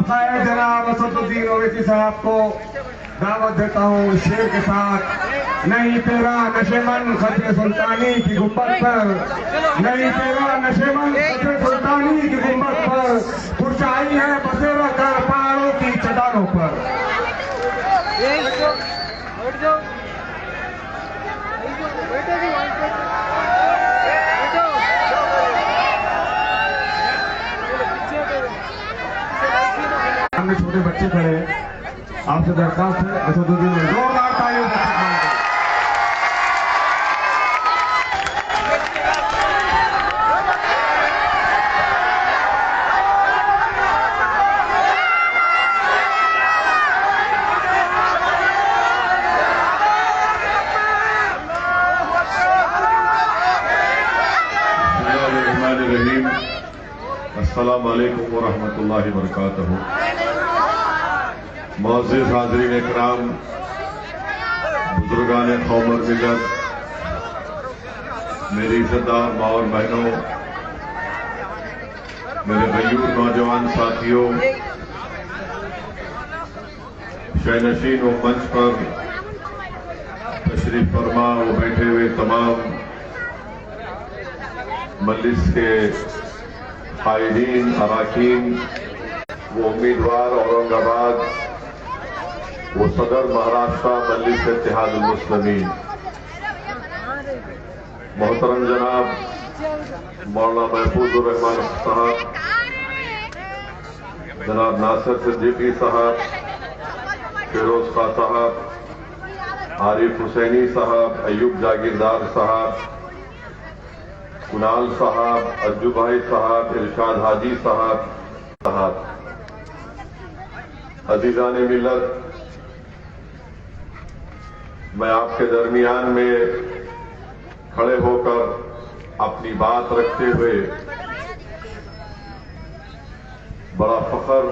میں جناب اسد الدین اویسی صاحب کو دعوت دیتا ہوں شعر کے ساتھ۔ نہیں تیرا نشیمن خط سلطانی کی گنبد پر، نہیں تیرا نشیمن خط سلطانی کی گنبد پر، پرچائی ہے بسیرا کر پہاڑوں کی چٹانوں پر۔ سامنے چھوٹے بچے کھڑے ہیں، آپ سے درخواست ہے اسد الدین زوردار تالیوں سے السلام علیکم ورحمۃ اللہ وبرکاتہ۔ معزز حاضرین اکرام، بزرگان قوم اور ملت، میری عزتدار ماں اور بہنوں، میرے غیور نوجوان ساتھیوں، شینشین و منچ پر تشریف فرما و بیٹھے ہوئے تمام مجلس کے قائدین، اراکین، وہ امیدوار اورنگ آباد، وہ صدر مہاراشٹرا مجلس اتحاد المسلمین، محترم جناب مولانا محفوظ الرحمان صاحب، جناب ناصر صدیقی صاحب، فیروز خان صاحب، عارف حسینی صاحب، ایوب جاگیردار صاحب، کنال صاحب، اجو بھائی صاحب، ارشاد حاجی صاحب، عزیزان ملت، میں آپ کے درمیان میں کھڑے ہو کر اپنی بات رکھتے ہوئے بڑا فخر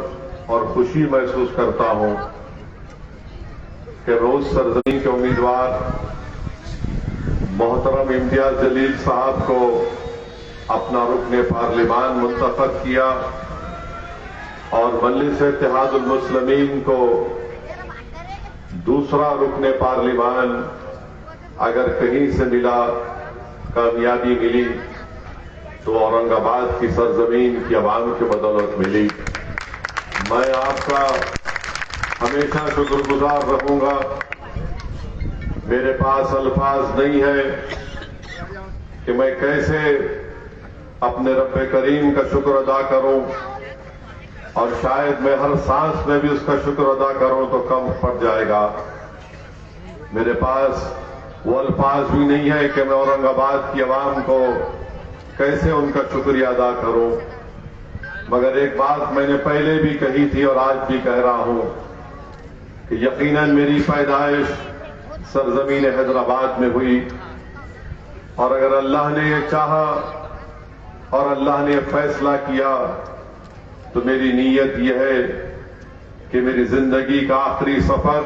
اور خوشی محسوس کرتا ہوں کہ روز سرزمین کے امیدوار محترم امتیاز جلیل صاحب کو اپنا رکن پارلیمان منتخب کیا اور مجلس اتحاد المسلمین کو دوسرا رکن پارلیمان اگر کہیں سے ملا، کامیابی ملی تو اورنگ آباد کی سرزمین کی عوام کی بدولت ملی۔ میں آپ کا ہمیشہ شکر گزار رہوں گا۔ میرے پاس الفاظ نہیں ہے کہ میں کیسے اپنے رب کریم کا شکر ادا کروں، اور شاید میں ہر سانس میں بھی اس کا شکر ادا کروں تو کم پڑ جائے گا۔ میرے پاس وہ الفاظ بھی نہیں ہے کہ میں اورنگ آباد کی عوام کو کیسے ان کا شکریہ ادا کروں، مگر ایک بات میں نے پہلے بھی کہی تھی اور آج بھی کہہ رہا ہوں کہ یقیناً میری پیدائش سرزمین حیدرآباد میں ہوئی، اور اگر اللہ نے یہ چاہا اور اللہ نے یہ فیصلہ کیا تو میری نیت یہ ہے کہ میری زندگی کا آخری سفر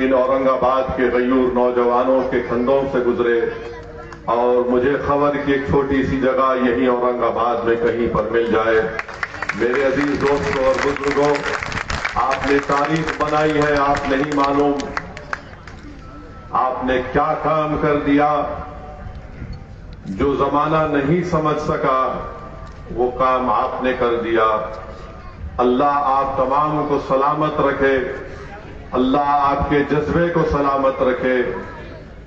ان اورنگ آباد کے غیور نوجوانوں کے کندھوں سے گزرے، اور مجھے خبر کی ایک چھوٹی سی جگہ یہی اورنگ آباد میں کہیں پر مل جائے۔ میرے عزیز دوستوں اور بزرگوں، آپ نے تاریخ بنائی ہے، آپ نہیں معلوم آپ نے کیا کام کر دیا۔ جو زمانہ نہیں سمجھ سکا وہ کام آپ نے کر دیا۔ اللہ آپ تمام کو سلامت رکھے، اللہ آپ کے جذبے کو سلامت رکھے،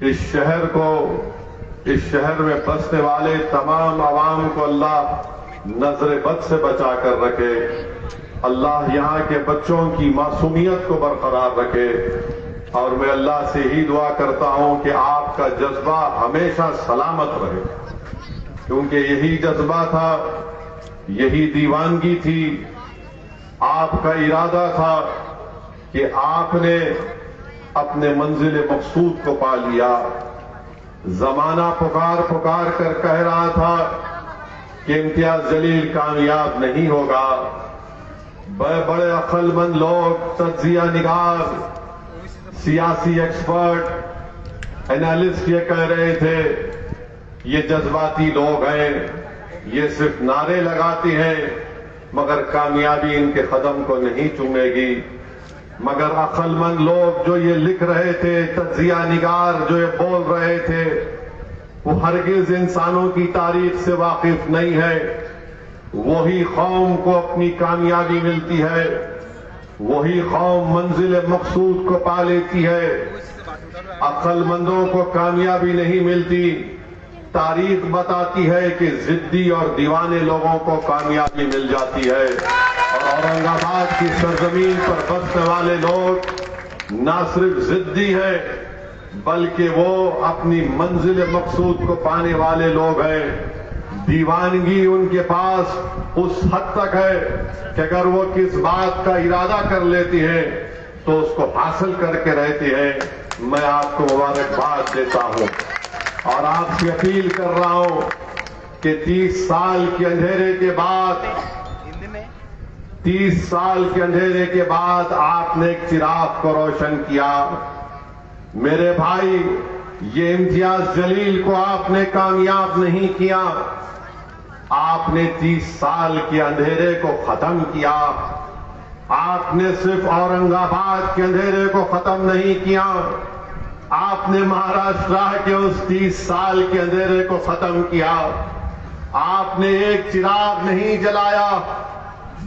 اس شہر میں بسنے والے تمام عوام کو اللہ نظر بد سے بچا کر رکھے، اللہ یہاں کے بچوں کی معصومیت کو برقرار رکھے، اور میں اللہ سے ہی دعا کرتا ہوں کہ آپ کا جذبہ ہمیشہ سلامت رہے، کیونکہ یہی جذبہ تھا، یہی دیوانگی تھی، آپ کا ارادہ تھا کہ آپ نے اپنے منزل مقصود کو پا لیا۔ زمانہ پکار پکار کر کہہ رہا تھا کہ امتیاز جلیل کامیاب نہیں ہوگا، بڑے عقل مند لوگ، تجزیہ نگار، سیاسی ایکسپرٹ، اینالسٹ یہ کہہ رہے تھے یہ جذباتی لوگ ہیں، یہ صرف نعرے لگاتے ہیں، مگر کامیابی ان کے قدم کو نہیں چومے گی. مگر عقل مند لوگ جو یہ لکھ رہے تھے، تجزیہ نگار جو یہ بول رہے تھے، وہ ہرگز انسانوں کی تاریخ سے واقف نہیں ہے. وہی قوم کو اپنی کامیابی ملتی ہے، وہی قوم منزل مقصود کو پا لیتی ہے. عقل مندوں کو کامیابی نہیں ملتی. تاریخ بتاتی ہے کہ ضدی اور دیوانے لوگوں کو کامیابی مل جاتی ہے. اور اورنگ آباد کی سرزمین پر بسنے والے لوگ نہ صرف ضدی ہیں بلکہ وہ اپنی منزل مقصود کو پانے والے لوگ ہیں. دیوانگی ان کے پاس اس حد تک ہے کہ اگر وہ کس بات کا ارادہ کر لیتی ہیں تو اس کو حاصل کر کے رہتے ہیں. میں آپ کو مبارکباد دیتا ہوں اور آپ سے اپیل کر رہا ہوں کہ 30 سال کے اندھیرے کے بعد آپ نے ایک چراغ کو روشن کیا. میرے بھائی، یہ امتیاز جلیل کو آپ نے کامیاب نہیں کیا، آپ نے 30 سال کے اندھیرے کو ختم کیا. آپ نے صرف اورنگ آباد کے اندھیرے کو ختم نہیں کیا، آپ نے مہاراشٹر کے اس 30 سال کے اندھیرے کو ختم کیا. آپ نے ایک چراغ نہیں جلایا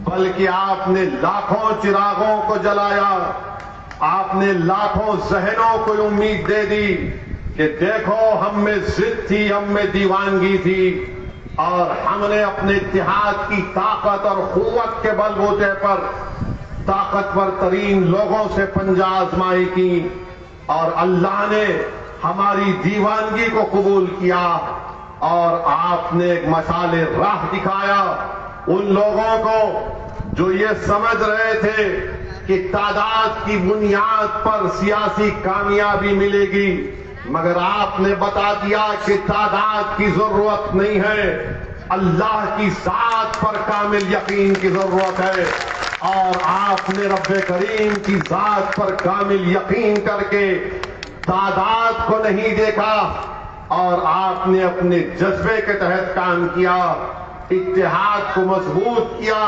بلکہ آپ نے لاکھوں چراغوں کو جلایا. آپ نے لاکھوں ذہنوں کو امید دے دی کہ دیکھو، ہم میں ضد تھی، ہم میں دیوانگی تھی، اور ہم نے اپنے اتحاد کی طاقت اور قوت کے بل بوتے پر طاقتور ترین لوگوں سے پنجہ آزمائی کی، اور اللہ نے ہماری دیوانگی کو قبول کیا. اور آپ نے ایک مشعل راہ دکھایا ان لوگوں کو جو یہ سمجھ رہے تھے کہ تعداد کی بنیاد پر سیاسی کامیابی ملے گی، مگر آپ نے بتا دیا کہ تعداد کی ضرورت نہیں ہے، اللہ کی ذات پر کامل یقین کی ضرورت ہے. اور آپ نے رب کریم کی ذات پر کامل یقین کر کے تعداد کو نہیں دیکھا، اور آپ نے اپنے جذبے کے تحت کام کیا، اتحاد کو مضبوط کیا.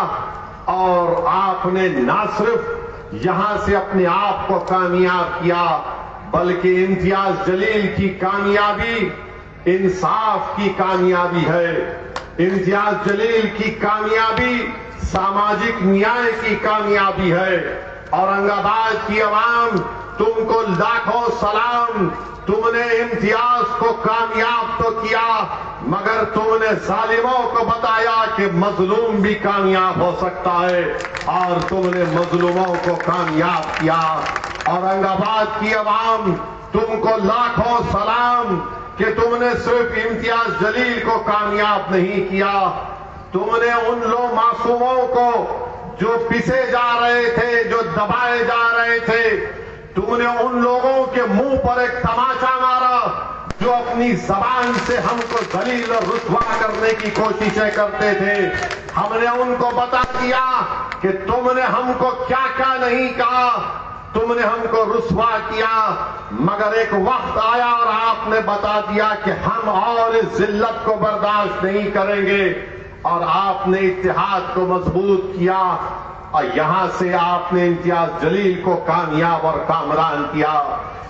اور آپ نے نہ صرف یہاں سے اپنے آپ کو کامیاب کیا بلکہ امتیاز جلیل کی کامیابی انصاف کی کامیابی ہے. امتیاز جلیل کی کامیابی ساماجک نیائے کی کامیابی ہے. اورنگ آباد کی عوام، تم کو لاکھوں سلام. تم نے امتیاز کو کامیاب تو کیا، مگر تم نے ظالموں کو بتایا کہ مظلوم بھی کامیاب ہو سکتا ہے، اور تم نے مظلوموں کو کامیاب کیا. اورنگ آباد کی عوام، تم کو لاکھوں سلام کہ تم نے صرف امتیاز جلیل کو کامیاب نہیں کیا، تم نے ان لوگ معصوموں کو جو پسے جا رہے تھے، جو دبائے جا رہے تھے، تم نے ان لوگوں کے منہ پر ایک تماچا مارا جو اپنی زبان سے ہم کو ذلیل اور رسوا کرنے کی کوششیں کرتے تھے. ہم نے ان کو بتا دیا کہ تم نے ہم کو کیا کیا نہیں کہا، تم نے ہم کو رسوا کیا، مگر ایک وقت آیا اور آپ نے بتا دیا کہ ہم اور اس ذلت کو برداشت نہیں کریں گے. اور آپ نے اتحاد کو مضبوط کیا، اور یہاں سے آپ نے امتیاز جلیل کو کامیاب اور کامران کیا.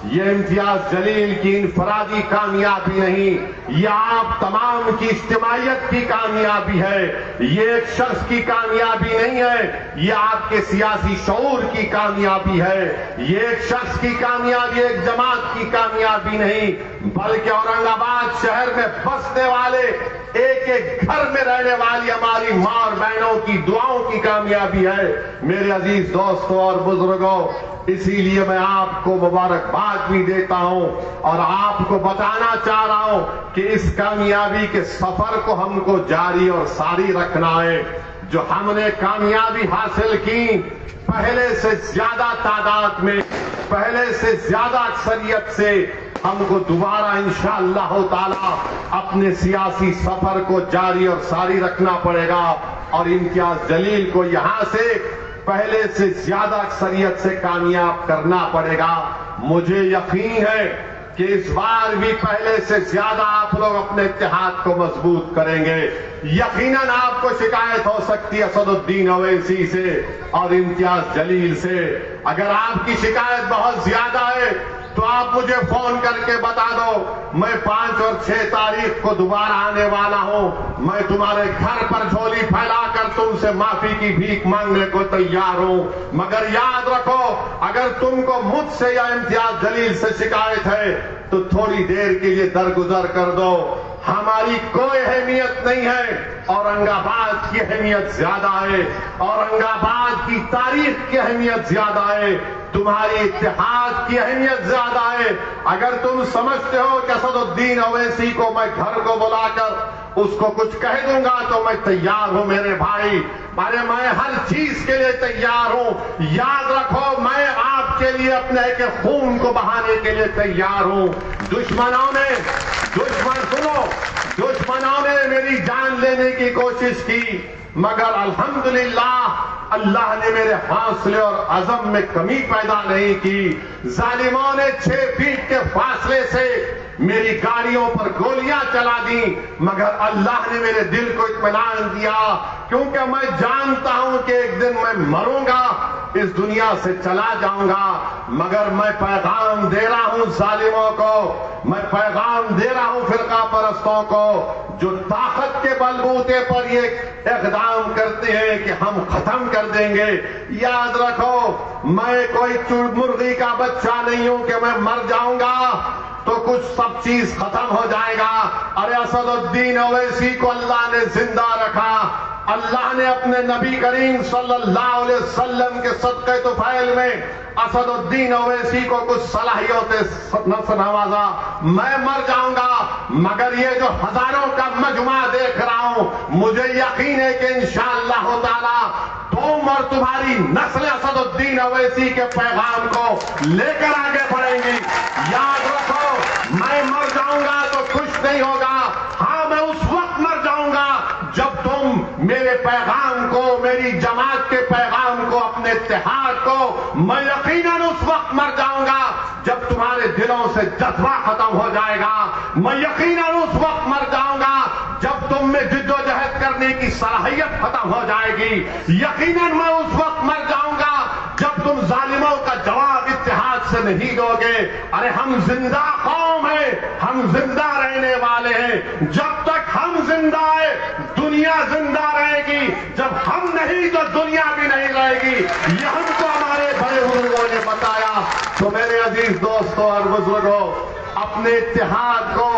یہ امتیاز جلیل کی انفرادی کامیابی نہیں، یہ آپ تمام کی اجتماعیت کی کامیابی ہے. یہ ایک شخص کی کامیابی نہیں ہے، یہ آپ کے سیاسی شعور کی کامیابی ہے. یہ ایک شخص کی کامیابی، ایک جماعت کی کامیابی نہیں، بلکہ اورنگ آباد شہر میں بسنے والے، ایک ایک گھر میں رہنے والی ہماری ماں اور بہنوں کی دعاؤں کی کامیابی ہے. میرے عزیز دوستوں اور بزرگوں، اسی لیے میں آپ کو مبارکباد بھی دیتا ہوں اور آپ کو بتانا چاہ رہا ہوں کہ اس کامیابی کے سفر کو ہم کو جاری اور ساری رکھنا ہے. جو ہم نے کامیابی حاصل کی، پہلے سے زیادہ تعداد میں، پہلے سے زیادہ اکثریت سے ہم کو دوبارہ انشاءاللہ تعالی اپنے سیاسی سفر کو جاری اور ساری رکھنا پڑے گا، اور امتیاز جلیل کو یہاں سے پہلے سے زیادہ اکثریت سے کامیاب کرنا پڑے گا. مجھے یقین ہے کہ اس بار بھی پہلے سے زیادہ آپ لوگ اپنے اتحاد کو مضبوط کریں گے. یقیناً آپ کو شکایت ہو سکتی ہے اسد الدین اویسی سے اور امتیاز جلیل سے. اگر آپ کی شکایت بہت زیادہ ہے تو آپ مجھے فون کر کے بتا دو. میں 5 اور 6 تاریخ کو دوبارہ آنے والا ہوں. میں تمہارے گھر پر جھولی پھیلا کر تم سے معافی کی بھیک مانگنے کو تیار ہوں. مگر یاد رکھو، اگر تم کو مجھ سے یا امتیاز جلیل سے شکایت ہے تو تھوڑی دیر کے لیے درگزر کر دو. ہماری کوئی اہمیت نہیں ہے، اورنگ آباد کی اہمیت زیادہ ہے، اورنگ آباد کی تاریخ کی اہمیت زیادہ ہے، تمہاری اتحاد کی اہمیت زیادہ ہے. اگر تم سمجھتے ہو کہ اسد الدین اویسی کو میں گھر کو بلا کر اس کو کچھ کہہ دوں گا تو میں تیار ہوں میرے بھائی. میں ہر چیز کے لیے تیار ہوں. یاد رکھو، میں آپ کے لیے اپنے کے خون کو بہانے کے لیے تیار ہوں. دشمنوں نے میری جان لینے کی کوشش کی، مگر الحمدللہ اللہ نے میرے حوصلے اور عزم میں کمی پیدا نہیں کی. ظالموں نے 6 فیٹ کے فاصلے سے میری گاڑیوں پر گولیاں چلا دی، مگر اللہ نے میرے دل کو اطمینان دیا، کیونکہ میں جانتا ہوں کہ ایک دن میں مروں گا، اس دنیا سے چلا جاؤں گا. مگر میں پیغام دے رہا ہوں ظالموں کو، میں پیغام دے رہا ہوں فرقہ پرستوں کو، جو طاقت کے بلبوتے پر یہ اقدام کرتے ہیں کہ ہم ختم کر دیں گے. یاد رکھو، میں کوئی مرغی کا بچہ نہیں ہوں کہ میں مر جاؤں گا تو کچھ سب چیز ختم ہو جائے گا. ارے اسد الدین اویسی کو اللہ نے زندہ رکھا. اللہ نے اپنے نبی کریم صلی اللہ علیہ وسلم کے صدقہ طفیل میں اسد الدین اویسی کو کچھ صلاحیتیں نوازا. میں مر جاؤں گا، مگر یہ جو ہزاروں کا مجمع دیکھ رہا ہوں، مجھے یقین ہے کہ انشاءاللہ تعالی تم اور تمہاری نسل اسد الدین اویسی کے پیغام کو لے کر آگے بڑھیں گی. یاد رکھو، میں مر جاؤں گا تو خوش نہیں ہوگا. ہاں، میں اس وقت مر جاؤں گا جب تم میرے پیغام کو، میری جماعت کے پیغام کو، اپنے اتحاد کو، میں یقیناً اس وقت مر جاؤں گا جب تمہارے دلوں سے جذبہ ختم ہو جائے گا. میں یقیناً اس وقت مر جاؤں گا جب تم میں جد و جہد کرنے کی صلاحیت ختم ہو جائے گی. یقیناً میں اس وقت مر جاؤں گا جب تم ظالموں کا جواب اتحاد سے نہیں دو گے. ارے ہم زندہ قوم ہیں، ہم زندہ رہنے والے ہیں. جب تک ہم زندہ ہیں دنیا زندہ رہے گی، جب ہم نہیں تو دنیا بھی نہیں رہے گی. یہ ہم کو ہمارے بڑے بزرگوں نے بتایا. تو میرے عزیز دوستوں اور بزرگوں، اپنے اتحاد کو،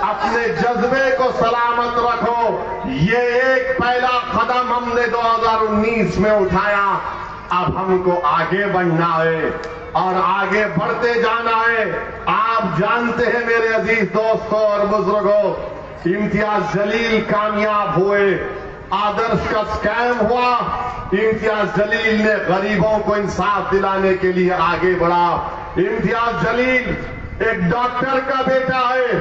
اپنے جذبے کو سلامت رکھو. یہ ایک پہلا قدم ہم نے 2019 میں اٹھایا. اب ہم کو آگے بڑھنا ہے اور آگے بڑھتے جانا ہے. آپ جانتے ہیں میرے عزیز دوستوں اور بزرگوں، امتیاز جلیل کامیاب ہوئے، آدرش کا سکیم ہوا، امتیاز جلیل نے غریبوں کو انصاف دلانے کے لیے آگے بڑھا. امتیاز جلیل ایک ڈاکٹر کا بیٹا ہے.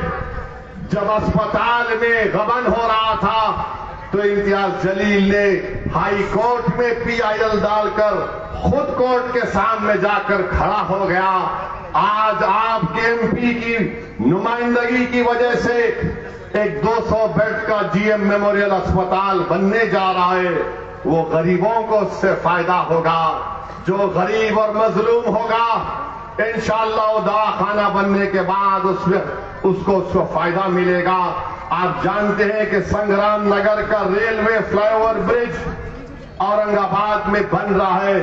جب اسپتال میں غبن ہو رہا تھا تو امتیاز جلیل نے ہائی کورٹ میں PIL ڈال کر خود کورٹ کے سامنے جا کر کھڑا ہو گیا. آج آپ کے MP کی نمائندگی کی وجہ سے ایک 200 بیڈ کا GM میموریل اسپتال بننے جا رہا ہے. وہ غریبوں کو اس سے فائدہ ہوگا. جو غریب اور مظلوم ہوگا انشاءاللہ دواخانہ بننے کے بعد اس کو فائدہ ملے گا. آپ جانتے ہیں کہ سنگرام نگر کا railway fly over bridge Aurang آباد میں بن رہا ہے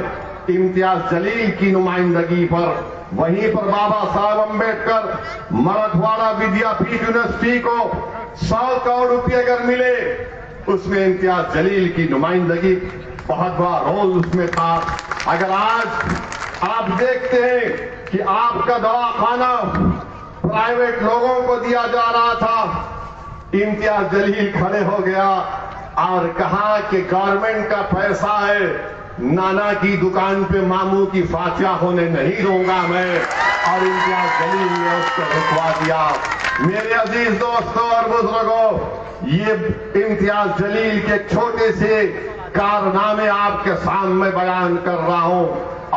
امتیاز جلیل کی نمائندگی پر. وہیں پر بابا صاحب امبیڈکر مراٹھواڑہ ودیا پیٹھ یونیورسٹی کو 100 کروڑ روپے اگر ملے، اس میں امتیاز جلیل کی نمائندگی بہت بڑا رول اس میں تھا. اگر آج آپ دیکھتے ہیں کہ آپ کا دواخانہ پرائیویٹ لوگوں کو دیا جا رہا تھا، امتیاز جلیل کھڑے ہو گیا اور کہا کہ گورنمنٹ کا پیسہ ہے، نانا کی دکان پہ ماموں کی فاتحہ ہونے نہیں دوں گا میں. اور امتیاز جلیل نے اس کو رکوا دیا. میرے عزیز دوستوں اور بزرگوں، یہ امتیاز جلیل کے چھوٹے سے کارنامے آپ کے سامنے بیان کر رہا ہوں.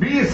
20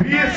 20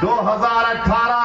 2018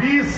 20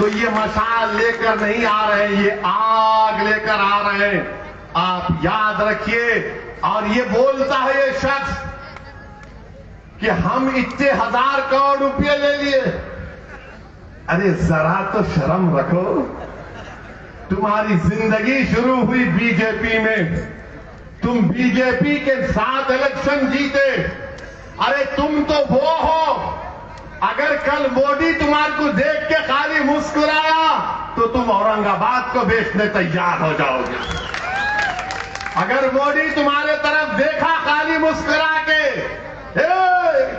تو یہ مشال لے کر نہیں آ رہے ہیں، یہ آگ لے کر آ رہے ہیں. آپ یاد رکھیے. اور یہ بولتا ہے یہ شخص کہ ہم اتنے 1000 کروڑ روپے لے لیے. ارے ذرا تو شرم رکھو. تمہاری زندگی شروع ہوئی بی جے پی میں، تم بی جے پی کے ساتھ الیکشن جیتے. ارے تم تو وہ ہو، اگر کل مودی تمہارے کو دیکھ کے خالی مسکرایا تو تم اورنگ آباد کو بیچنے تیار ہو جاؤ گے. اگر مودی تمہارے طرف دیکھا خالی مسکرا کے،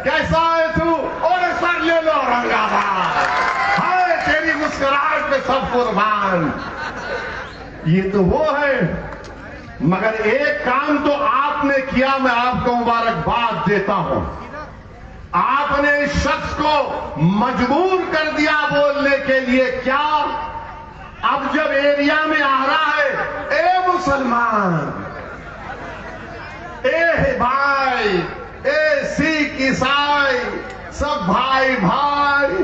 کیسا ہے تو، اور سر لے لو اورنگ آباد، ہائے تیری مسکراہٹ پہ سب قربان. یہ تو وہ ہے. مگر ایک کام تو آپ نے کیا، میں آپ کو مبارکباد دیتا ہوں. آپ نے اس شخص کو مجبور کر دیا بولنے کے لیے. کیا؟ اب جب ایریا میں آ رہا ہے، اے مسلمان، اے بھائی، اے سکھ عیسائی، سب بھائی بھائی.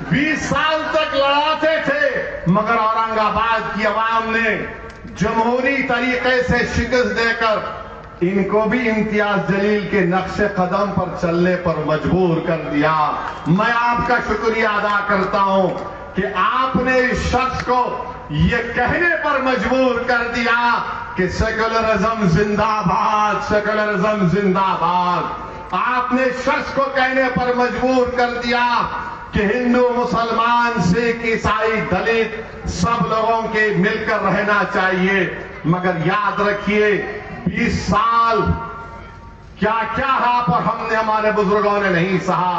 20 سال تک لڑاتے تھے، مگر اورنگ آباد کی عوام نے جمہوری طریقے سے شکست دے کر ان کو بھی امتیاز جلیل کے نقش قدم پر چلنے پر مجبور کر دیا. میں آپ کا شکریہ ادا کرتا ہوں کہ آپ نے اس شخص کو یہ کہنے پر مجبور کر دیا کہ سیکولرزم زندہ باد، سیکولرزم زندہ باد. آپ نے اس شخص کو کہنے پر مجبور کر دیا کہ ہندو، مسلمان، سکھ، عیسائی، دلت سب لوگوں کے مل کر رہنا چاہیے. مگر یاد رکھیے 20 سال کیا کیا آپ اور ہم نے، ہمارے بزرگوں نے نہیں سہا.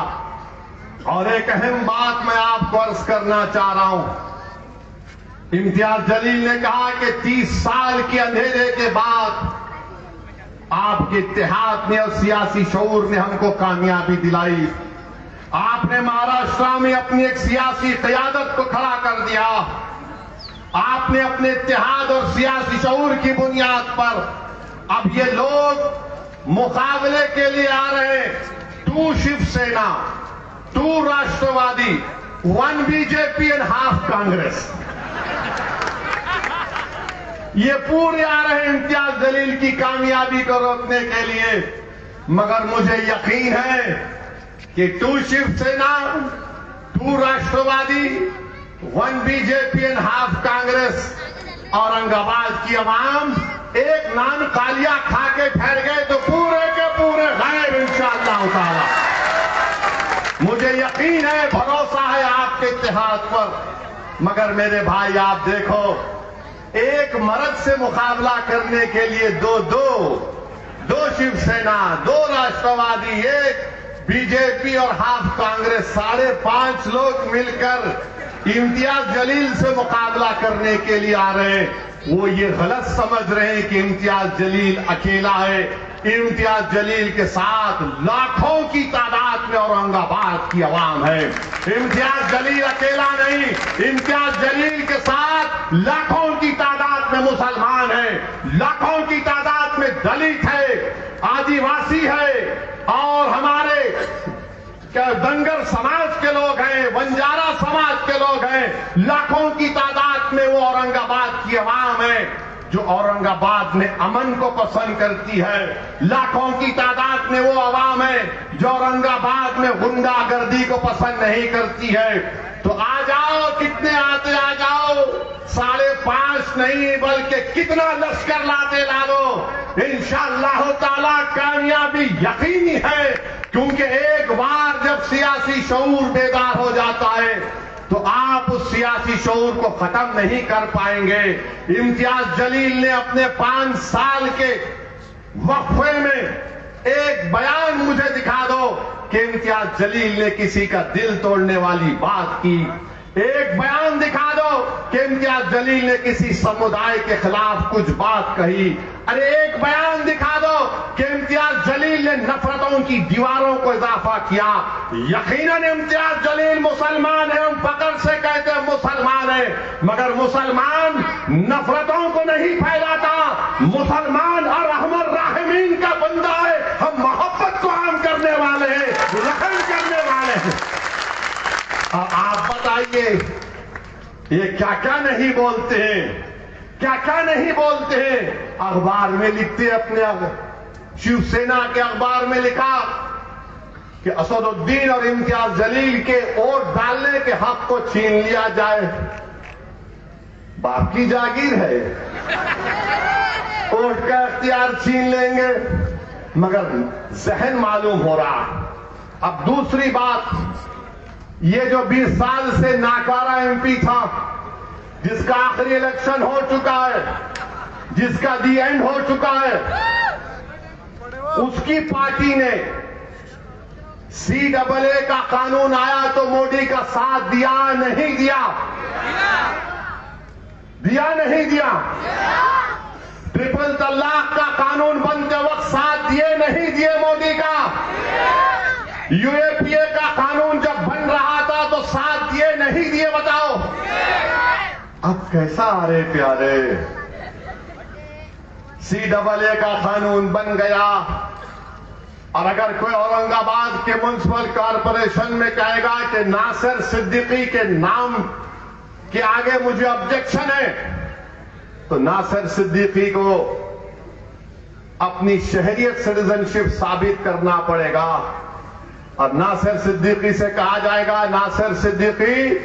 اور ایک اہم بات میں آپ کو عرض کرنا چاہ رہا ہوں. امتیاز جلیل نے کہا کہ 30 سال کے اندھیرے کے بعد آپ کے اتحاد نے اور سیاسی شعور نے ہم کو کامیابی دلائی. آپ نے مہاراشٹر میں اپنی ایک سیاسی قیادت کو کھڑا کر دیا. آپ نے اپنے اتحاد اور سیاسی شعور کی بنیاد پر اب یہ لوگ مقابلے کے لیے آ رہے ہیں. 2 Shiv Sena, 2 راشٹروادی، 1 B J P and half Congress. یہ پورے آ رہے ہیں امتیاز جلیل کی کامیابی کو روکنے کے لیے. مگر مجھے یقین ہے کہ 2 Shiv Sena, 2 راشٹروادی، 1 B J P and half Congress, Aurang آباد کی عوام ایک نان کالیا کھا کے پھیل گئے تو پورے کے پورے غائب انشاءاللہ تعالی. مجھے یقین ہے، بھروسہ ہے آپ کے اتحاد پر. مگر میرے بھائی آپ دیکھو، ایک مرد سے مقابلہ کرنے کے لیے دو شیو سینا، 2 راشٹروادی، 1 بی جے پی اور ہاف کانگریس، 5.5 لوگ مل کر امتیاز جلیل سے مقابلہ کرنے کے لیے آ رہے ہیں. وہ یہ غلط سمجھ رہے ہیں کہ امتیاز جلیل اکیلا ہے. امتیاز جلیل کے ساتھ لاکھوں کی تعداد میں اورنگ آباد کی عوام ہے. امتیاز جلیل اکیلا نہیں، امتیاز جلیل کے ساتھ لاکھوں کی تعداد میں مسلمان ہیں، لاکھوں کی تعداد میں دلت ہے، آدیواسی ہے، اور ہمارے دنگر سماج کے لوگ ہیں، بنجارا سماج کے لوگ ہیں. لاکھوں کی تعداد میں وہ اورنگ آباد کی عوام ہے جو اورنگ آباد میں امن کو پسند کرتی ہے. لاکھوں کی تعداد میں وہ عوام ہے جو اورنگ آباد میں غنڈہ گردی کو پسند نہیں کرتی ہے. تو آ جاؤ، کتنے آتے آ جاؤ، 5.5 نہیں بلکہ کتنا لشکر لاتے لا لو، انشاءاللہ تعالی کامیابی یقینی ہے. کیونکہ ایک بار جب سیاسی شعور بیدار ہو جاتا ہے تو آپ اس سیاسی شعور کو ختم نہیں کر پائیں گے. امتیاز جلیل نے اپنے 5 سال کے وقفے میں ایک بیان مجھے دکھا دو کہ امتیاز جلیل نے کسی کا دل توڑنے والی بات کی. ایک بیان دکھا دو کہ امتیاز جلیل نے کسی سمودائے کے خلاف کچھ بات کہی. ارے ایک بیان دکھا دو کہ امتیاز جلیل نے نفرتوں کی دیواروں کو اضافہ کیا. یقیناً امتیاز جلیل مسلمان ہے، ہم فخر سے کہتے ہیں مسلمان ہے، مگر مسلمان نفرتوں کو نہیں پھیلاتا. مسلمان ارحم الراحمین کا بندہ ہے، ہم محبت کو عام کرنے والے ہیں، رحم کرنے والے ہیں. آپ بتائیے یہ کیا کیا نہیں بولتے ہیں، کیا کیا نہیں بولتے ہیں. اخبار میں لکھتے، اپنے شیو سینا کے اخبار میں لکھا کہ اسد الدین اور امتیاز جلیل کے ووٹ ڈالنے کے حق کو چھین لیا جائے. باپ کی جاگیر ہے، ووٹ کا اختیار چھین لیں گے. مگر ذہن معلوم ہو رہا. اب دوسری بات، یہ جو 20 سال سے ناکارہ ایم پی تھا، جس کا آخری الیکشن ہو چکا ہے، جس کا دی اینڈ ہو چکا ہے، اس کی پارٹی نے CAA کا قانون آیا تو موڈی کا ساتھ دیا نہیں دیا؟ دیا نہیں دیا؟ ٹرپل طلاق کا قانون بنتے وقت ساتھ دیے نہیں دیے موڈی کا؟ UAPA کا قانون جب بن رہا تھا تو ساتھ دیے نہیں دیے؟ بتاؤ. اب کیسا آ رہے پیارے، CAA کا قانون بن گیا، اور اگر کوئی اورنگ آباد کے میونسپل کارپوریشن میں کہے گا کہ ناصر صدیقی کے نام کے آگے مجھے آبجیکشن ہے، تو ناصر صدیقی کو اپنی شہریت سٹیزن شپ ثابت کرنا پڑے گا، اور ناصر صدیقی سے کہا جائے گا ناصر صدیقی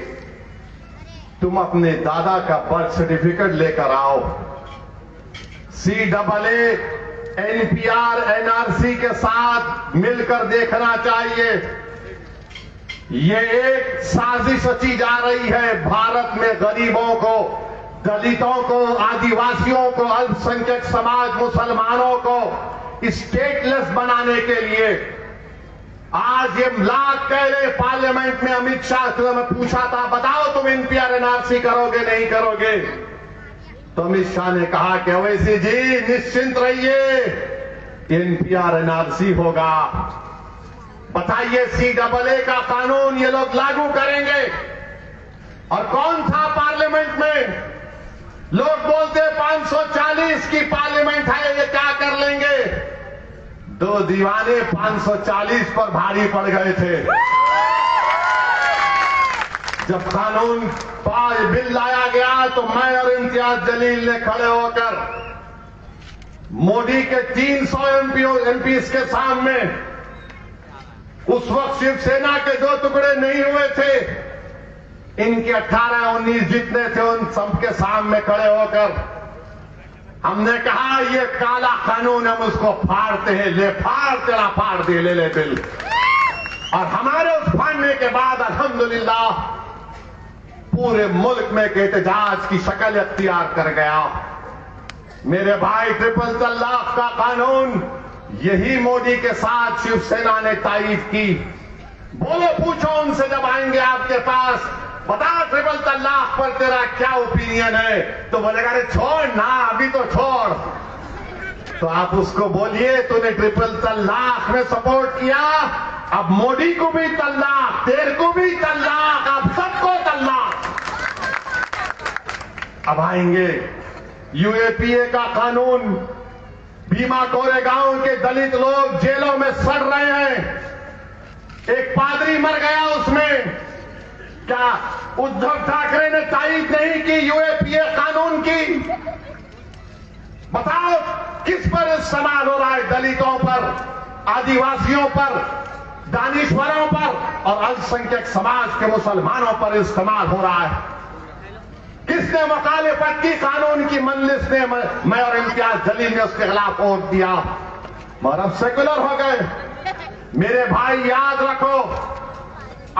تم اپنے دادا کا برتھ سرٹیفکیٹ لے کر آؤ. CAA NPR NRC کے ساتھ مل کر دیکھنا چاہیے. یہ ایک سازش رچی جا رہی ہے بھارت میں غریبوں کو، دلتوں کو، آدیواسیوں کو، الپ سنکھیک سماج مسلمانوں کو اسٹیٹ لیس بنانے کے لیے. آج یہ لاکھ کہہ رہے پارلیمنٹ میں، امت شاہ سے میں پوچھا تھا بتاؤ تم NPR NRC کرو گے نہیں کرو گے؟ تو امت شاہ نے کہا کہ اویسی جی نشچنت رہیے، NPR NRC ہوگا. بتائیے CAA کا قانون یہ لوگ لاگو کریں گے، اور کون تھا پارلیمنٹ میں؟ لوگ بولتے 540 کی پارلیمنٹ ہے، یہ کیا کر لیں گے؟ دو دیوانے 540 پر بھاری پڑ گئے تھے. جب قانون بل لایا گیا تو میں اور امتیاز جلیل نے کھڑے ہو کر موڈی کے 300 ایم پیز کے سامنے، اس وقت شیو سینا کے 2 ٹکڑے نہیں ہوئے تھے، ان کے 18-19 جتنے تھے، ان سب کے سامنے کھڑے ہو کر ہم نے کہا یہ کالا قانون ہم اس کو پھاڑتے ہیں، لے پھاڑ تیرا پھاڑ دے لے بل. اور ہمارے اس پھاڑنے کے بعد الحمدللہ پورے ملک میں ایک احتجاج کی شکل اختیار کر گیا. میرے بھائی، ٹرپل طلاق کا قانون یہی موڈی کے ساتھ شیو سینا نے تائید کی. بولو، پوچھو ان سے جب آئیں گے آپ کے پاس، بتا ٹرپل طلاق پر تیرا کیا اوپینین ہے؟ تو بولے گا چھوڑ نا، ابھی تو چھوڑ. تو آپ اس کو بولیے تو نے ٹرپل طلاق میں سپورٹ کیا، اب موڈی کو بھی طلاق، تیرے کو بھی طلاق، اب سب کو طلاق. اب آئیں گے UAPA کا قانون. بھیما کورے گاؤں کے دلت لوگ جیلوں میں سڑ رہے ہیں، ایک پادری مر گیا اس میں. کیا ادھو ٹھاکرے نے تائید نہیں کی UAPA قانون کی؟ بتاؤ کس پر استعمال ہو رہا ہے؟ دلتوں پر، آدیواسیوں پر، دانشوروں پر اور الپ سنکھیک سماج کے مسلمانوں پر استعمال ہو رہا ہے. کس نے مخالفت کی قانون کی؟ مجلس نے، میں اور امتیاز جلیل نے اس کے خلاف ووٹ دیا اور اب سیکولر ہو گئے. میرے بھائی یاد رکھو،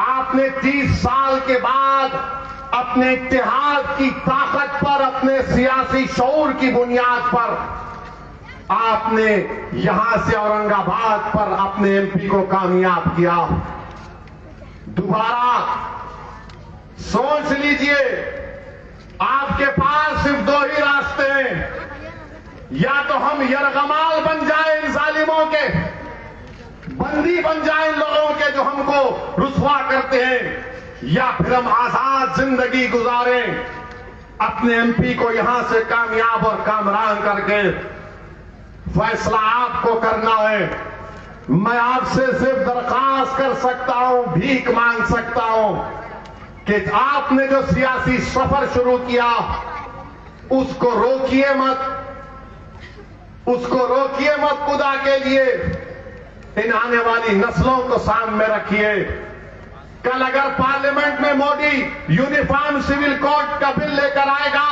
آپ نے 30 سال کے بعد اپنے اتحاد کی طاقت پر، اپنے سیاسی شعور کی بنیاد پر آپ نے یہاں سے اورنگ آباد پر اپنے MP کو کامیاب کیا. دوبارہ سوچ لیجئے، آپ کے پاس صرف 2 ہی راستے ہیں، یا تو ہم یرغمال بن جائیں ان ظالموں کے، بندی بن جائیں ان لوگوں کے جو ہم کو رسوا کرتے ہیں، یا پھر ہم آزاد زندگی گزاریں، اپنے MP کو یہاں سے کامیاب اور کامران کر کے. فیصلہ آپ کو کرنا ہے. میں آپ سے صرف درخواست کر سکتا ہوں، بھیک مانگ سکتا ہوں کہ آپ نے جو سیاسی سفر شروع کیا اس کو روکیے مت، اس کو روکیے مت خدا کے لیے، ان آنے والی نسلوں کو سامنے رکھیے۔ کل اگر پارلیمنٹ میں مودی یونیفارم سول کوڈ کا بل لے کر آئے گا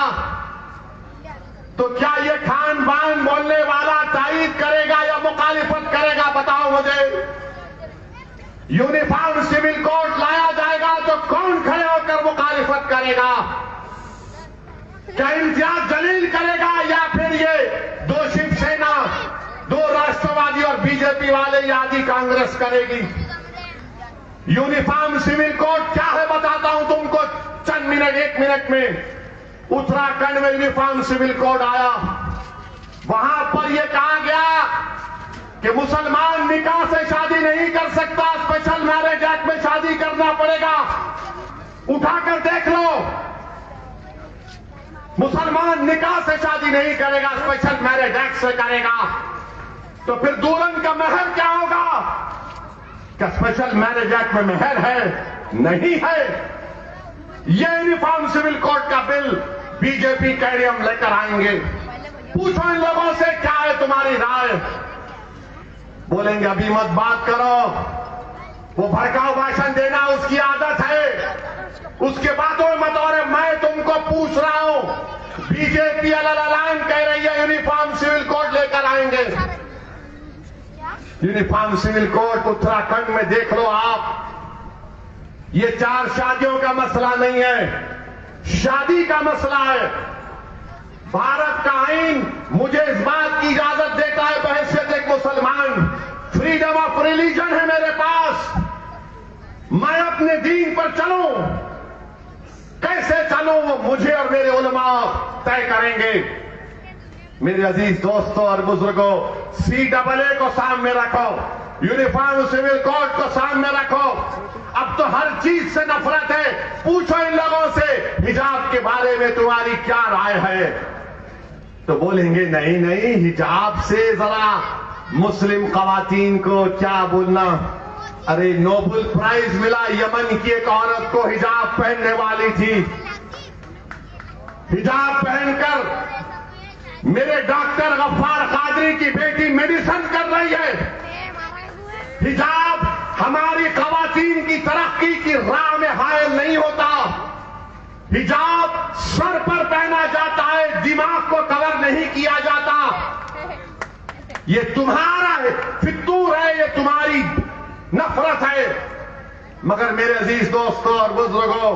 تو کیا یہ خان بان بولنے والا تائید کرے گا یا مخالفت کرے گا؟ بتاؤ مجھے۔ یونیفارم سول کوڈ لایا جائے گا تو کون کھڑے ہو کر مخالفت کرے گا؟ کیا امتیاز جلیل کرے گا یا پھر یہ دو شیو سینا، دو راشٹروادی اور بی جے پی والے یا آدھی کانگریس کرے گی؟ یونیفارم سول کوڈ کیا ہے بتاتا ہوں تم کو چند منٹ، 1 منٹ میں۔ اتراکھنڈ میں یونیفارم سول کوڈ آیا، وہاں پر یہ کہا گیا کہ مسلمان نکاح سے شادی نہیں کر سکتا، اسپیشل میرج ایکٹ میں شادی کرنا پڑے گا۔ اٹھا کر دیکھ لو، مسلمان نکاح سے شادی نہیں کرے گا، اسپیشل میرج ایکٹ سے کرے گا۔ تو پھر دلہن کا مہر کیا ہوگا؟ کیا اسپیشل میرج ایکٹ میں مہر ہے؟ نہیں ہے۔ یہ یونیفارم سول کوڈ کا بل بی جے پی کہہ رہی ہم لے کر آئیں گے۔ پوچھو ان لوگوں سے کیا ہے تمہاری رائے؟ بولیں گے ابھی مت بات کرو، وہ بھڑکاؤ بھاشن دینا اس کی عادت ہے، اس کے باتوں میں مت۔ اور میں تم کو پوچھ رہا ہوں، بی جے پی اعلان کہہ رہی ہے یونیفارم سول کوڈ لے کر آئیں گے۔ یونیفارم سول کوڈ اتراکھنڈ میں دیکھ لو آپ۔ یہ 4 شادیوں کا مسئلہ نہیں ہے، شادی کا مسئلہ ہے۔ بھارت کا آئین مجھے اس بات کی اجازت دیتا ہے بحیثیت ایک مسلمان، فریڈم آف ریلیجن ہے میرے پاس، میں اپنے دین پر چلوں، کیسے چلوں وہ مجھے اور میرے علماء طے کریں گے۔ میرے عزیز دوستوں اور بزرگوں، CAA کو سامنے رکھو، یونیفارم سول کوڈ کو سامنے رکھو۔ اب تو ہر چیز سے نفرت ہے۔ پوچھو ان لوگوں سے حجاب کے بارے میں تمہاری کیا رائے ہے، تو بولیں گے نہیں نہیں، حجاب سے ذرا مسلم خواتین کو کیا بولنا۔ ارے نوبل پرائز ملا یمن کی ایک عورت کو، حجاب پہننے والی تھی، حجاب پہن کر میرے ڈاکٹر غفار قادری کی بیٹی میڈیسن کر رہی ہے۔ حجاب ہماری خواتین کی ترقی کی راہ میں حائل نہیں ہوتا۔ حجاب سر پر پہنا جاتا ہے، دماغ کو کور نہیں کیا جاتا۔ یہ تمہارا فطور ہے، یہ تمہاری نفرت ہے۔ مگر میرے عزیز دوستوں اور بزرگوں،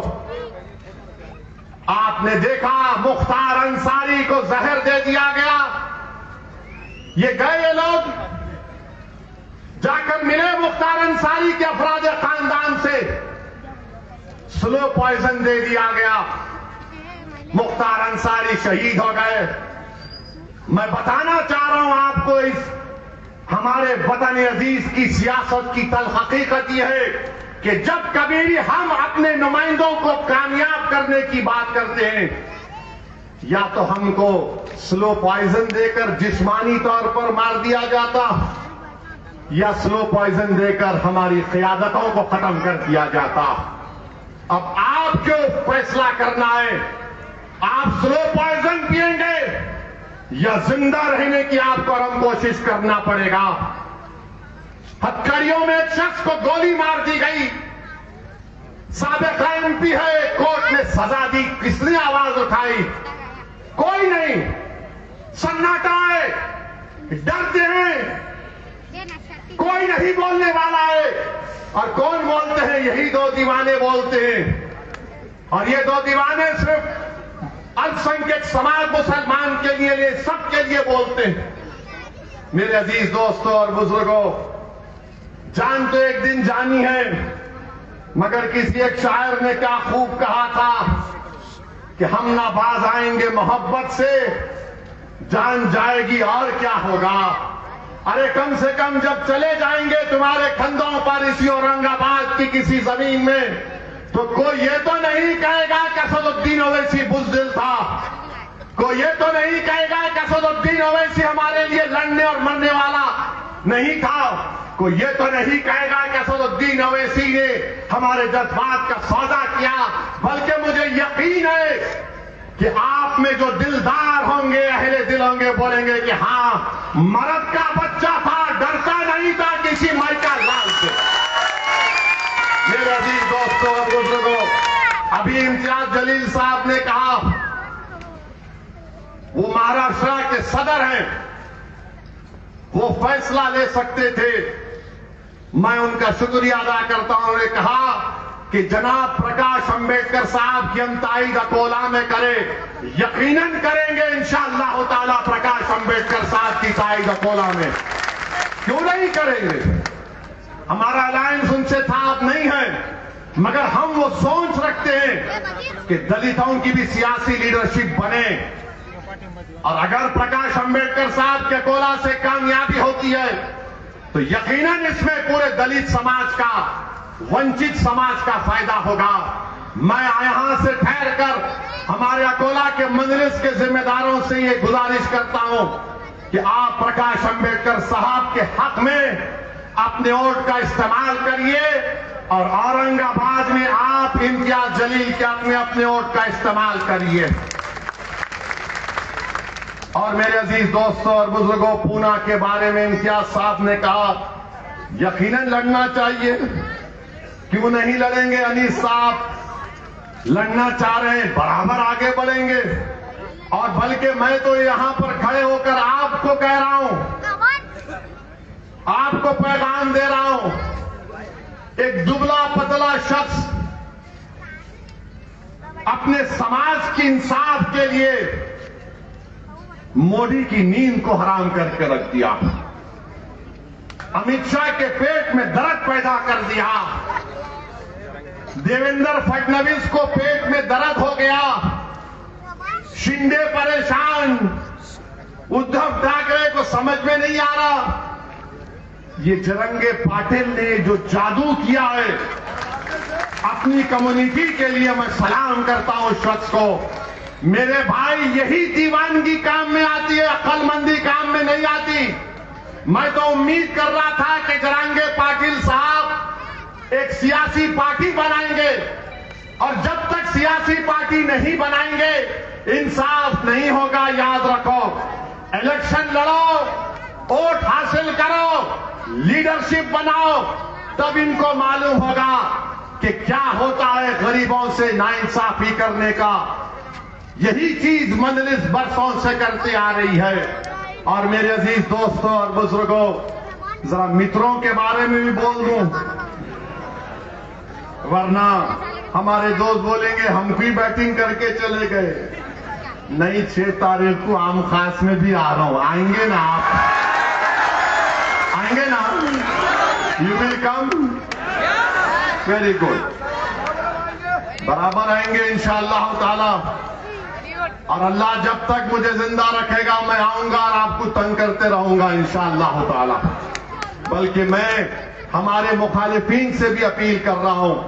آپ نے دیکھا مختار انصاری کو زہر دے دیا گیا۔ یہ گئے لوگ جا کر ملے مختار انصاری کے افراد خاندان سے، سلو پوائزن دے دیا گیا، مختار انصاری شہید ہو گئے۔ میں بتانا چاہ رہا ہوں آپ کو، اس ہمارے وطن عزیز کی سیاست کی تلخ حقیقت یہ ہے کہ جب کبھی بھی ہم اپنے نمائندوں کو کامیاب کرنے کی بات کرتے ہیں، یا تو ہم کو سلو پوائزن دے کر جسمانی طور پر مار دیا جاتا، یا سلو پوائزن دے کر ہماری قیادتوں کو ختم کر دیا جاتا۔ اب آپ جو فیصلہ کرنا ہے، آپ سلو پوائزن پیئیں گے یا زندہ رہنے کی آپ کو ہم کوشش کرنا پڑے گا۔ ہتکڑیوں میں ایک شخص کو گولی مار دی گئی، سابق MP ہے، کورٹ نے سزا دی، کس نے آواز اٹھائی؟ کوئی نہیں، سناٹا ہے، ڈرتے ہیں، کوئی نہیں بولنے والا ہے۔ اور کون بولتے ہیں؟ یہی 2 دیوانے بولتے ہیں، اور یہ 2 دیوانے صرف الپسنکھیک سماج مسلمان کے لیے، سب کے لیے بولتے ہیں۔ میرے عزیز دوستوں اور بزرگوں، جان تو ایک دن جانی ہے، مگر کسی ایک شاعر نے کیا خوب کہا تھا کہ ہم نہ باز آئیں گے محبت سے، جان جائے گی اور کیا ہوگا۔ ارے کم سے کم جب چلے جائیں گے تمہارے کندھوں پر اسی اورنگ آباد کی کسی زمین میں، تو کوئی یہ تو نہیں کہے گا کہ اسد الدین اویسی بزدل تھا، کوئی یہ تو نہیں کہے گا کہ اسد الدین اویسی ہمارے لیے لڑنے اور مرنے والا نہیں تھا، کوئی یہ تو نہیں کہے گا کہ اسد الدین اویسی نے ہمارے جذبات کا سودا کیا، بلکہ مجھے یقین ہے کہ آپ میں جو دلدار ہوں گے، اہل دل ہوں گے، بولیں گے کہ ہاں مرد کا بچہ تھا، ڈرتا نہیں تھا کسی مائکا لال سے۔ میرے عزیز دوستوں اور بزرگوں، ابھی امتیاز جلیل صاحب نے کہا وہ مہاراشٹر کے صدر ہیں، وہ فیصلہ لے سکتے تھے۔ میں ان کا شکریہ ادا کرتا ہوں۔ انہوں نے کہا کہ جناب پرکاش امبیڈکر صاحب کی ہم تائید اکولا میں کریں، یقیناً کریں گے انشاءاللہ تعالی پرکاش امبیڈکر صاحب کی تائید اکولا میں، کیوں نہیں کریں گے؟ ہمارا الائنس ان سے صاف نہیں ہے، مگر ہم وہ سوچ رکھتے ہیں کہ دلتوں کی بھی سیاسی لیڈرشپ بنے، اور اگر پرکاش امبیڈکر صاحب کے اکولا سے کامیابی ہوتی ہے تو یقیناً اس میں پورے دلت سماج کا، ونچت سماج کا فائدہ ہوگا۔ میں یہاں سے ٹھہر کر ہمارے اکولا کے مجلس کے ذمہ داروں سے یہ گزارش کرتا ہوں کہ آپ پرکاش امبیڈکر صاحب کے حق میں اپنے ووٹ کا استعمال کریے، اور اورنگ آباد میں آپ امتیاز جلیل کے حق میں اپنے ووٹ کا استعمال کریے۔ اور میرے عزیز دوستوں اور بزرگوں، پونا کے بارے میں امتیاز صاحب نے کہا یقیناً لڑنا چاہیے، کیوں نہیں لڑیں گے؟ انیس صاحب لڑنا چاہ رہے ہیں، برابر آگے بڑھیں گے، اور بلکہ میں تو یہاں پر کھڑے ہو کر آپ کو کہہ رہا ہوں، آپ کو پیغام دے رہا ہوں، ایک دبلا پتلا شخص اپنے سماج کی انصاف کے لیے مودی کی نیند کو حرام کر کے رکھ دیا، امت شاہ کے پیٹ میں درد پیدا کر دیا، دیویندر فڈنویس کو پیٹ میں درد ہو گیا، شنڈے پریشان، ادھو ٹھاکرے کو سمجھ میں نہیں آ رہا۔ یہ جرنگے پاٹل نے جو جادو کیا ہے اپنی کمیونٹی کے لیے، میں سلام کرتا ہوں اس شخص کو۔ میرے بھائی، یہی دیوانگی کام میں آتی ہے، عقل مندی کام میں نہیں آتی۔ میں تو امید کر رہا تھا کہ جرنگے پاٹل صاحب ایک سیاسی پارٹی بنائیں گے، اور جب تک سیاسی پارٹی نہیں بنائیں گے انصاف نہیں ہوگا۔ یاد رکھو، الیکشن لڑو، ووٹ حاصل کرو، لیڈرشپ بناؤ، تب ان کو معلوم ہوگا کہ کیا ہوتا ہے غریبوں سے ناانصافی کرنے کا۔ یہی چیز مجلس برسوں سے کرتی آ رہی ہے۔ اور میرے عزیز دوستوں اور بزرگوں، ذرا متروں کے بارے میں بھی بول دوں، ورنہ ہمارے دوست بولیں گے ہم بھی بیٹنگ کر کے چلے گئے۔ نہیں، 6 تاریخ کو عام خاص میں بھی آ رہا ہوں، آئیں گے نا آپ؟ آئیں گے نا؟ You will come? Very good, برابر آئیں گے انشاءاللہ تعالی۔ اور اللہ جب تک مجھے زندہ رکھے گا میں آؤں گا اور آپ کو تنگ کرتے رہوں گا انشاءاللہ تعالی۔ بلکہ میں ہمارے مخالفین سے بھی اپیل کر رہا ہوں،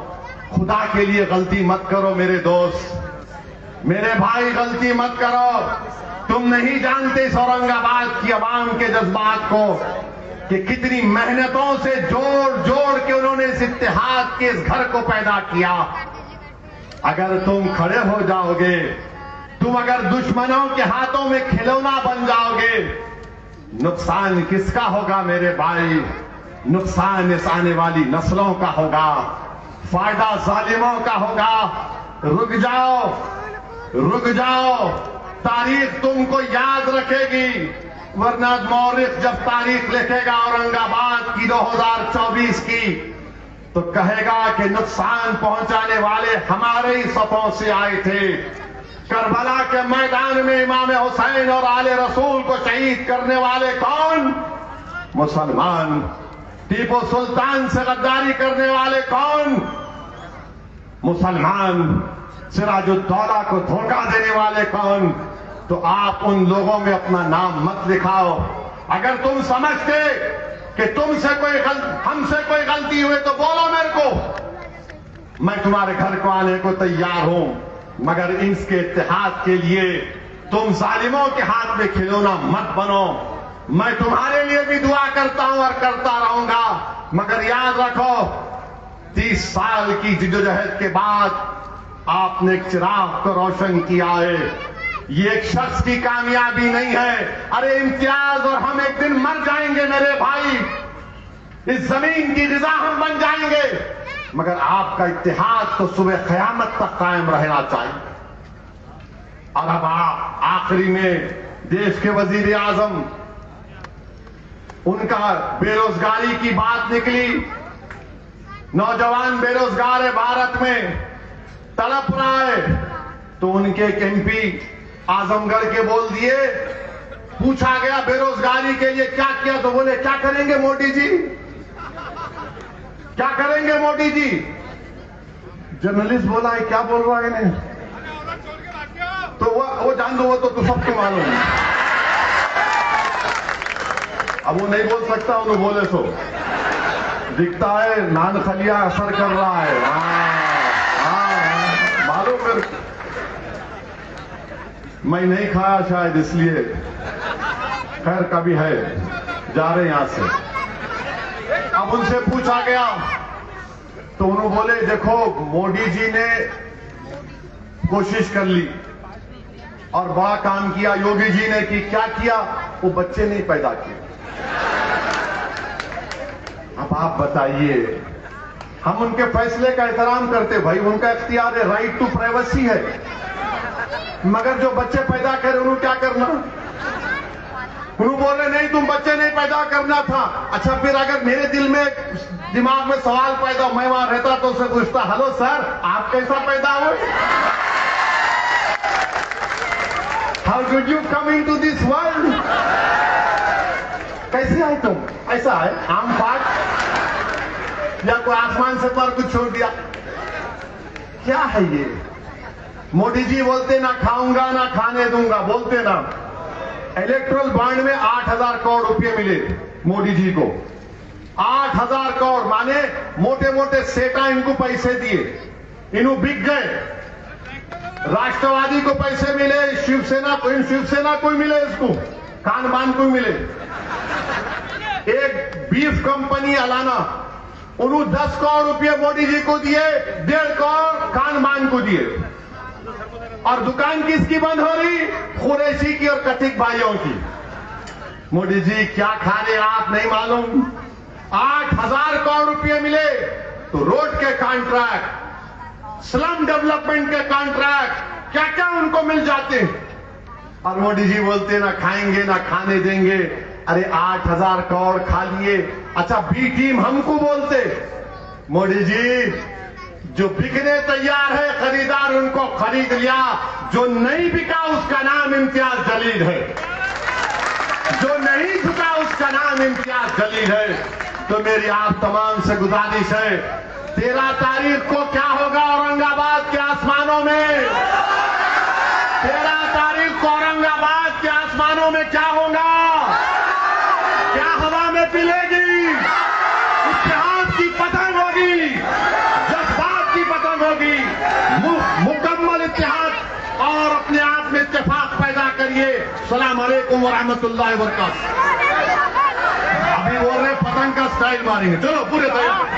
خدا کے لیے غلطی مت کرو میرے دوست، میرے بھائی، غلطی مت کرو۔ تم نہیں جانتے اس اورنگ آباد کی عوام کے جذبات کو، کہ کتنی محنتوں سے جوڑ جوڑ کے انہوں نے اس اتحاد کے اس گھر کو پیدا کیا۔ اگر تم کھڑے ہو جاؤ گے، تم اگر دشمنوں کے ہاتھوں میں کھلونا بن جاؤ گے، نقصان کس کا ہوگا میرے بھائی؟ نقصان اس آنے والی نسلوں کا ہوگا، فائدہ ظالموں کا ہوگا۔ رک جاؤ، رک جاؤ، تاریخ تم کو یاد رکھے گی، ورنہ مورخ جب تاریخ لکھے گا اورنگ آباد کی 2024 کی، تو کہے گا کہ نقصان پہنچانے والے ہمارے ہی صفوں سے آئے تھے۔ کربلا کے میدان میں امام حسین اور آل رسول کو شہید کرنے والے کون؟ مسلمان۔ ٹیپو سلطان سے غداری کرنے والے کون؟ مسلمان۔ سراج الدولہ کو دھوکہ دینے والے کون؟ تو آپ ان لوگوں میں اپنا نام مت لکھاؤ۔ اگر تم سمجھتے کہ ہم سے کوئی غلطی ہوئے تو بولو میرے کو، میں تمہارے گھر کو آنے کو تیار ہوں، مگر اس کے اتحاد کے لیے تم ظالموں کے ہاتھ میں کھلونا مت بنو۔ میں تمہارے لیے بھی دعا کرتا ہوں اور کرتا رہوں گا، مگر یاد رکھو 30 سال کی جدوجہد کے بعد آپ نے ایک چراغ کو روشن کیا ہے. یہ ایک شخص کی کامیابی نہیں ہے. ارے امتیاز اور ہم ایک دن مر جائیں گے میرے بھائی، اس زمین کی غذا ہم بن جائیں گے، مگر آپ کا اتحاد تو صبح قیامت تک قائم رہنا چاہیے. اور اب آپ آخری میں دیش کے وزیر اعظم، ان کا بے روزگاری کی بات نکلی. نوجوان بے روزگار ہے بھارت میں، تڑپ رہا ہے. تو ان کے ایک ایم پی اعظم گڑھ کے بول دیے، پوچھا گیا بے روزگاری کے لیے کیا کیا، تو بولے کیا کریں گے موڈی جی، کیا کریں گے موڈی جی. جرنلسٹ بولا ہے کیا بول رہا ہے انہیں، تو وہ جان دو، وہ تو سب کو معلوم ہے. اب وہ نہیں بول سکتا، انہوں بولے سو دکھتا ہے نان خلیا اثر کر رہا ہے. معلوم پھر میں نہیں کھایا شاید اس لیے. خیر کبھی ہے، جا رہے یہاں سے. اب ان سے پوچھا گیا تو انہوں بولے دیکھو موڈی جی نے کوشش کر لی اور بڑا کام کیا، یوگی جی نے کیا کیا، وہ بچے نہیں پیدا کیے. اب آپ بتائیے، ہم ان کے فیصلے کا احترام کرتے بھائی، ان کا اختیار ہے، رائٹ ٹو پرائیویسی ہے، مگر جو بچے پیدا کرے انہوں کیا کرنا. انہوں بول رہے نہیں تم بچے نہیں پیدا کرنا تھا. اچھا پھر اگر میرے دل میں دماغ میں سوال پیدا، میں وہاں رہتا تو اسے پوچھتا ہلو سر آپ کیسا پیدا ہوئے، how did you come in to this world, کیسے آئے تم، ایسا ہے عام بات، یا کوئی آسمان سے پر کچھ چھوڑ دیا، کیا ہے یہ. موڈی جی بولتے نہ کھاؤں گا نہ کھانے دوں گا، بولتے نا. الیکٹرل بانڈ میں 8,000 کروڑ روپے ملے موڈی جی کو. 8,000 کروڑ مانے موٹے موٹے سیٹا ان کو پیسے دیے، انہوں بک گئے. راشٹروادی کو پیسے ملے، شیو سینا کو ملے، اس کو کان بان کو ملے. ایک بیف کمپنی الانا، انہوں 10 کروڑ روپے موڈی جی کو دیے، 1.5 کروڑ کان بان کو دیے. اور دکان کس کی بند ہو رہی، قریشی کی اور کتک بھائیوں کی. موڈی جی کیا کھا رہے آپ نہیں معلوم. 8,000 کروڑ روپے ملے تو روڈ کے کانٹریکٹ، سلم ڈیولپمنٹ کے کانٹریکٹ، کیا کیا ان کو مل جاتے. اور موڈی جی بولتے نہ کھائیں گے نہ کھانے دیں گے. ارے 8,000 کروڑ کھا لیے. اچھا بی ٹیم ہم کو بولتے موڈی جی جو بکنے تیار ہے خریدار ان کو خرید لیا، جو نہیں بکا اس کا نام امتیاز جلیل ہے، جو نہیں جھکا اس کا نام امتیاز جلیل ہے. تو میری آپ تمام سے گزارش ہے، 13 تاریخ کو کیا ہوگا اورنگ آباد کے آسمانوں میں، 13 تاریخ کو اورنگ آباد کے آسمانوں میں کیا ہوگا، کیا ہوا میں پلے گی، اتحاد کی پتنگ ہوگی، جذبات کی پتنگ ہوگی. مکمل اتحاد اور اپنے آپ میں اتفاق پیدا کریے. السلام علیکم ورحمۃ اللہ وبرکاتہ. ابھی بول رہے پتنگ کا سٹائل ماریں گے، چلو پورے تیار.